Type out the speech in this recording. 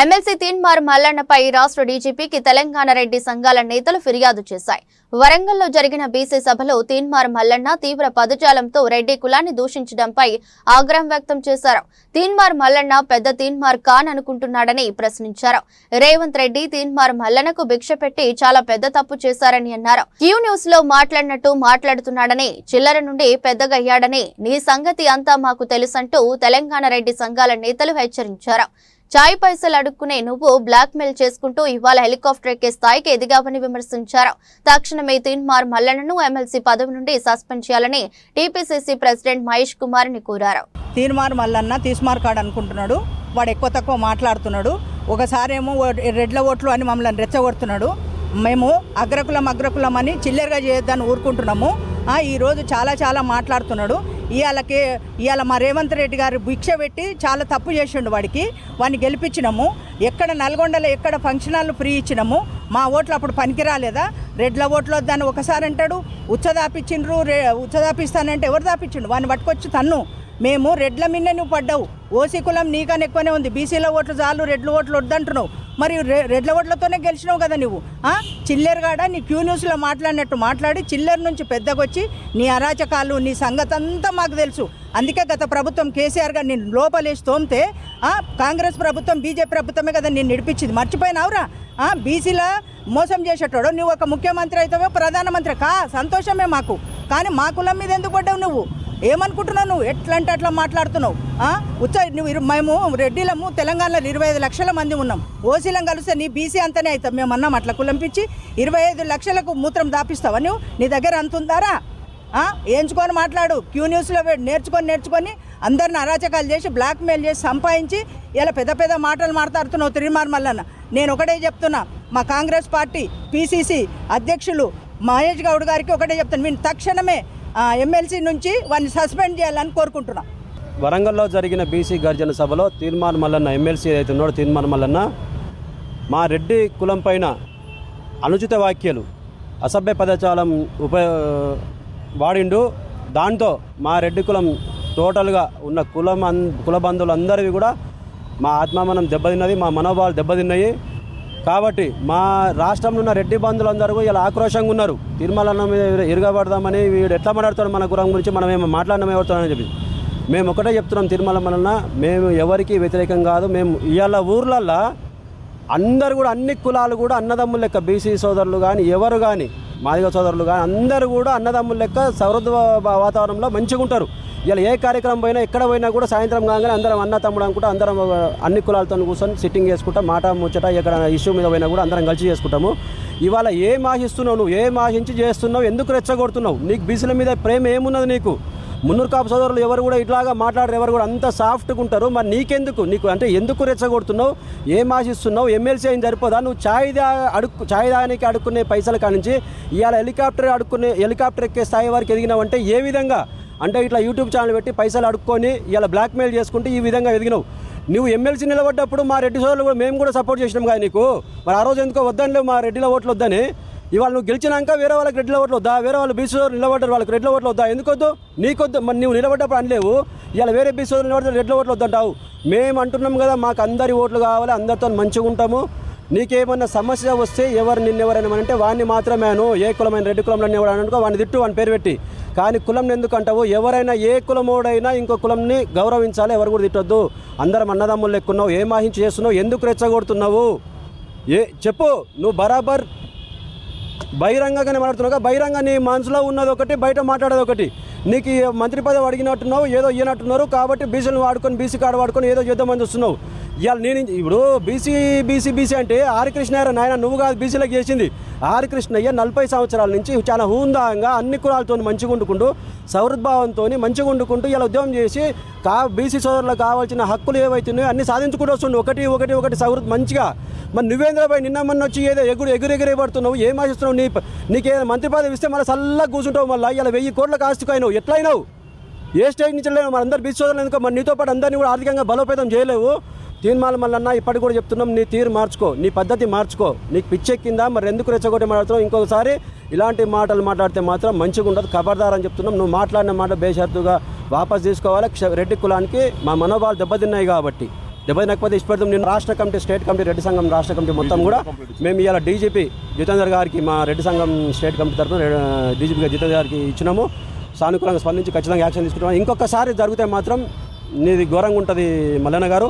MLC Teenmar మల్లన్నపై రాష్ట్ర డీజీపీకి తెలంగాణ రెడ్డి సంఘాల నేతలు ఫిర్యాదు చేశాయి. వరంగల్లో జరిగిన బీసీ సభలో తీన్మార్ మల్లన్న తీవ్ర పదజాలంతో రెడ్డి కులాన్ని దూషించడంపై ఆగ్రహం వ్యక్తం చేశారు. తీన్మార్ మల్లన్న పెద్ద తీన్మార్ ఖాన్ అనుకుంటున్నాడని ప్రశ్నించారు. రేవంత్ రెడ్డి తీన్మార్ మల్లన్నకు భిక్ష పెట్టి చాలా పెద్ద తప్పు చేశారని అన్నారు. క్యూ న్యూస్ లో మాట్లాడినట్టు మాట్లాడుతున్నాడని, చిల్లర నుండి పెద్దగయ్యాడని, నీ సంగతి అంతా మాకు తెలుసంటూ తెలంగాణ రెడ్డి సంఘాల నేతలు హెచ్చరించారు. చాయ్ పైసలు అడుక్కునే నువ్వు బ్లాక్ మెయిల్ చేసుకుంటూ ఇవాళ హెలికాప్టర్ ఎక్కే స్థాయికి ఎదిగావని విమర్శించారు. తక్షణమే తీన్మార్ మల్లన్నను ఎమ్మెల్సీ పదవి నుండి సస్పెండ్ చేయాలని టీపీసీసీ ప్రెసిడెంట్ మహేష్ కుమార్ ని కోరారు. తీన్మార్ మల్లన్న తీస్మార్ కార్డ్ అనుకుంటున్నాడు. వాడు ఎక్కువ తక్కువ మాట్లాడుతున్నాడు. ఒకసారేమో రెడ్ల ఓట్లు అని మమ్మల్ని రెచ్చగొడుతున్నాడు. మేము అగ్రకులం అని చిల్లరగా చేయొద్దని ఊరుకుంటున్నాము. ఈరోజు చాలా మాట్లాడుతున్నాడు. ఇవాళ మా రేవంత్ రెడ్డి గారు భిక్ష పెట్టి చాలా తప్పు చేసిండు. వాడిని గెలిపించినాము. ఎక్కడ నల్గొండలో ఎక్కడ ఫంక్షన్ హాల్ ఫ్రీ ఇచ్చినాము. మా ఓట్లు అప్పుడు పనికిరాలేదా? రెడ్ల ఓట్లు వద్దని ఒకసారి అంటాడు. ఉచ్చదాపిచ్చిండ్రు, ఉచ్చదాపిస్తానంటే ఎవరు దాపించిండు? వాడిని పట్టుకొచ్చి తన్ను. మేము రెడ్ల మిన్నే నువ్వు పడ్డావు. ఓసీ కులం నీకని ఎక్కువనే ఉంది. బీసీల ఓట్లు చాలు, రెడ్ల ఓట్లు వద్దంటున్నావు. మరి రెడ్ల ఓట్లతోనే గెలిచినావు కదా నువ్వు. చిల్లెరగాడ నీ క్యూ న్యూస్లో మాట్లాడినట్టు మాట్లాడి చిల్లెర నుంచి పెద్దగొచ్చి నీ అరాచకాలు, నీ సంగతి అంతా మాకు తెలుసు. అందుకే గత ప్రభుత్వం కేసీఆర్ గారు నేను లోపలేసి తోమితే కాంగ్రెస్ ప్రభుత్వం బీజేపీ ప్రభుత్వమే కదా నేను నడిపించింది. మర్చిపోయినావురా? బీసీల మోసం చేసేటోడు నువ్వు ఒక ముఖ్యమంత్రి అవుతావో ప్రధానమంత్రి సంతోషమే మాకు. కానీ మా కులం మీద ఎందుకు పడ్డావు నువ్వు? ఏమనుకుంటున్నావు నువ్వు? ఎట్లా అంటే అట్లా మాట్లాడుతున్నావు. మేము రెడ్డిలము తెలంగాణలో 25 లక్షల మంది ఉన్నాం. ఓసీలం కలిస్తే నీ బీసీ అంతనే అవుతాం. మేము అన్నాం అట్లా కులంపించి 25 లక్షలకు మూత్రం దాపిస్తావా నువ్వు? నీ దగ్గర అంత ఉందారా? ఏంచుకొని మాట్లాడు. క్యూ న్యూస్లో నేర్చుకొని అందరిని అరాచకాలు చేసి బ్లాక్ మెయిల్ చేసి సంపాదించి ఇలా పెద్ద మాటలు మాట్లాడుతున్నావు తీన్మార్ మల్లన్న. నేను ఒకటే చెప్తున్నా, మా కాంగ్రెస్ పార్టీ పీసీసీ అధ్యక్షులు మహేష్ గౌడ్ గారికి ఒకటే చెప్తాను, మీరు తక్షణమే ఎమ్మెల్సీ నుంచి వాడిని సస్పెండ్ చేయాలని కోరుకుంటున్నాం. వరంగల్లో జరిగిన బీసీ గర్జన సభలో తీన్మార్ మల్లన్న ఎమ్మెల్సీ అయితే ఉన్నాడు. తీన్మార్ మల్లన్న మా రెడ్డి కులం పైన అనుచిత వ్యాఖ్యలు, అసభ్య పదజాలం వాడిండు. దాంతో మా రెడ్డి కులం టోటల్గా ఉన్న కుల బంధువులందరివి కూడా మా ఆత్మామనం దెబ్బతిన్నది, మా మనోభావాలు దెబ్బతిన్నాయి. కాబట్టి మా రాష్ట్రంలో ఉన్న రెడ్డి బంధువులందరూ ఇలా ఆక్రోషంగా ఉన్నారు. తీర్మానం ఇరగబడదామని వీడు ఎట్లా మాట్లాడుతాడు మన కులం గురించి, మనం ఏమో మాట్లాడడం ఎవరుతామని చెప్పి మేము ఒకటే చెప్తున్నాం. తీర్మానం వలన మేము ఎవరికి వ్యతిరేకం కాదు. మేము ఇవాళ ఊర్లల్లో అందరు కూడా అన్ని కులాలు కూడా అన్నదమ్ముల లెక్క, బీసీ సోదరులు కానీ ఎవరు కానీ మాదిగ సోదరులు కానీ అందరూ కూడా అన్నదమ్ముల లెక్క సౌహృద వాతావరణంలో మంచిగా ఉంటారు. ఇలా ఏ కార్యక్రమం పోయినా ఎక్కడ పోయినా కూడా సాయంత్రం కాగానే అందరం అన్న తమ్ముడు అనుకుంటా అందరం అన్ని కులాలతో కూర్చొని సిట్టింగ్ చేసుకుంటాం. మాట ముచ్చట ఎక్కడ ఇష్యూ మీద పోయినా కూడా అందరం కలిసి చేసుకుంటాము. ఇవాళ ఏం ఆశిస్తున్నావు నువ్వు? ఏం ఆశించి చేస్తున్నావు? ఎందుకు రెచ్చగొడుతున్నావు? నీకు బీసీల మీద ప్రేమ ఏమున్నది నీకు? మున్నూరు కాపు సోదరులు ఎవరు కూడా ఇట్లాగా మాట్లాడరు, ఎవరు కూడా అంత సాఫ్ట్గా ఉంటారు. మరి నీకెందుకు? నీకు అంటే ఎందుకు రెచ్చగొడుతున్నావు? ఏం ఆశిస్తున్నావు? ఎమ్మెల్సీ అయిన సరిపోదా? నువ్వు ఛాయ్ దానికి అడుక్కునే పైసల కానించి ఇవాళ హెలికాప్టర్ ఎక్కే స్థాయి వరకు ఎదిగినావు అంటే ఏ విధంగా? అంటే ఇట్లా యూట్యూబ్ ఛానల్ పెట్టి పైసలు అడుక్కొని ఇలా బ్లాక్మెయిల్ చేసుకుంటే ఈ విధంగా ఎదిగినావు. నువ్వు ఎమ్మెల్సీ నిలబడ్డప్పుడు మా రెడ్డి సోదరులు కూడా మేము కూడా సపోర్ట్ చేసినాం కానీ నీకు. మరి ఆ రోజు ఎందుకో వద్దని లేవు మా రెడ్డిల ఓట్లు వద్దని. ఇవాళ నువ్వు గెలిచినాక వేరే వాళ్ళకి రెడ్డిల ఓట్లు వద్దా? వేరే వాళ్ళు బీసీ సోదరులు నిలబడ్డారు, వాళ్ళకి రెడ్ల ఓట్లు వద్దా? ఎందుకొద్దు? నీకొద్దు. మరి నువ్వు నిలబడ్డప్పుడు అనలేవు. ఇవాళ వేరే బీసీ సోదరులు నిలబడ్డారు, రెడ్ల ఓట్లు వద్దంటావు. మేము అంటున్నాం కదా, మాకు అందరి ఓట్లు కావాలి, అందరితో మంచిగా ఉంటాము. నీకేమన్నా సమస్య వస్తే నిన్నెవరైనా అంటే వాడిని మాత్రమే అను. ఏ కులమైన రెడ్డి కులంలో ఎవరైనా అనుకో వాడిని తిట్టు, వాడిని పేరు పెట్టి. కానీ కులం ఎందుకు అంటావు? ఎవరైనా ఏ కులమోడైనా ఇంకో కులంని గౌరవించాలి, ఎవరు కూడా తిట్టొద్దు. అందరం అన్నదమ్ములు ఎక్కున్నావు. ఏం ఆహించి చేస్తున్నావు? ఎందుకు రెచ్చగొడుతున్నావు? చెప్పు. నువ్వు బరాబర్ బహిరంగంగానే మాట్లాడుతున్నావు. బహిరంగ నీ మనసులో ఉన్నది ఒకటి, బయట మాట్లాడేది ఒకటి. నీకు మంత్రి పదవి అడిగినట్టున్నావు, ఏదో ఇయ్యనట్టున్నారు. కాబట్టి బీసీలను వాడుకొని, బీసీ కార్డు వాడుకొని ఏదో చేద్దామని చూస్తున్నావు. ఇవాళ నేను ఇప్పుడు బీసీ అంటే ఆర్ కృష్ణయ్య నాయన, నువ్వు కాదు బీసీలకు చేసింది. ఆర్ కృష్ణయ్య 40 సంవత్సరాల నుంచి చాలా హూందాంగా అన్ని కులాలతో మంచిగా వండుకుంటూ, సౌహృద్భావంతో మంచిగా వండుకుంటూ ఇలా ఉద్యమం చేసి బీసీ సోదరులకు కావాల్సిన హక్కులు ఏవైతున్నాయో అన్ని సాధించుకుంటూ వస్తుండు. ఒకటి సౌహృద్ మంచిగా. మరి నువ్వేంద్రబాయ్ నిన్న మొన్న వచ్చి ఏదో ఎగురెగిరేపడుతున్నావు. ఏం ఆశిస్తున్నావు? నీకేదో మంత్రి పదవి ఇస్తే మళ్ళీ చల్లగా కూర్చుంటావు. మళ్ళీ ఇలా 1000 కోట్ల ఆస్తికైనావు. ఎట్లయినావు? ఏ స్టేజ్ నుంచి లేవు? మరి అందరు బీసీ సోదరులు ఎందుకో మరి నీతో పాటు అందరినీ కూడా ఆర్థికంగా బలోపేతం చేయలేవు. తీన్మార్ మల్లన్న ఇప్పటికి కూడా చెప్తున్నాం, నీ తీరు మార్చుకో, నీ పద్ధతి మార్చుకో. నీకు పిచ్చెక్కిందా? మరి ఎందుకు రెచ్చగొట్టి మాట్లాడుతున్నావు? ఇంకొకసారి ఇలాంటి మాటలు మాట్లాడితే మాత్రం మంచిగా ఉండదు, ఖబర్దార్ అని చెప్తున్నాం. నువ్వు మాట్లాడిన మాట బేషరతుగా వాపస్ తీసుకోవాలి. రెడ్డి కులానికి మా మనోభావాలు దెబ్బతిన్నాయి కాబట్టి. దెబ్బతినకపోతే ఇష్టపడతాం. నేను రాష్ట్ర కమిటీ, స్టేట్ కమిటీ, రెడ్డి సంఘం రాష్ట్ర కమిటీ మొత్తం కూడా మేము ఇవాళ డీజీపీ జితేందర్ గారికి, మా రెడ్డి సంఘం స్టేట్ కమిటీ తరఫున డీజీపీగా జితేందర్ గారికి ఇచ్చినాము. సానుకూలంగా స్పందించి ఖచ్చితంగా యాక్షన్ తీసుకుంటున్నాం. ఇంకొకసారి జరిగితే మాత్రం నీది ఘోరంగా ఉంటుంది మల్లన్న గారు.